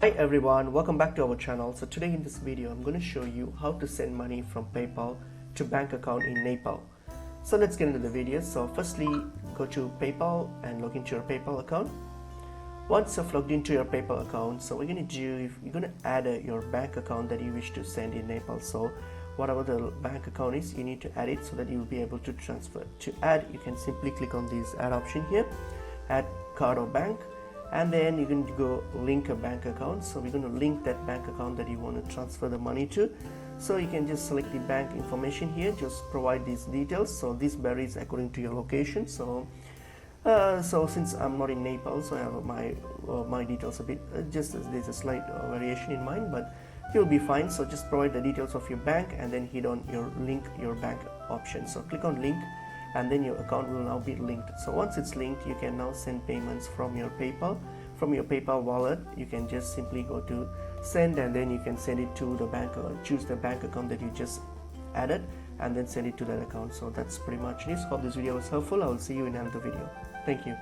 Hi everyone, welcome back to our channel. So today in this video I'm going to show you how to send money from PayPal to bank account in Nepal. So let's get into the video. So firstly, go to PayPal and log into your PayPal account. Once you've logged into your PayPal account, so what you're going to do, you're going to add your bank account that you wish to send in Nepal. So whatever the bank account is, you need to add it so that you will be able to transfer. To add, you can simply click on this add option here, add card or bank, and then you're going to go link a bank account. So we're going to link that bank account that you want to transfer the money to. So you can just select the bank information here, just provide these details. So this varies according to your location. So since I'm not in Nepal, so I have my details a bit just there's a slight variation in mine, but you'll be fine. So just provide the details of your bank and then hit on your link your bank option. So click on link, and then your account will now be linked. So once it's linked, you can now send payments from your PayPal wallet. You can just simply go to send, and then you can send it to the bank, or choose the bank account that you just added and then send it to that account. So that's pretty much it. Hope this video was helpful. I will see you in another video. Thank you.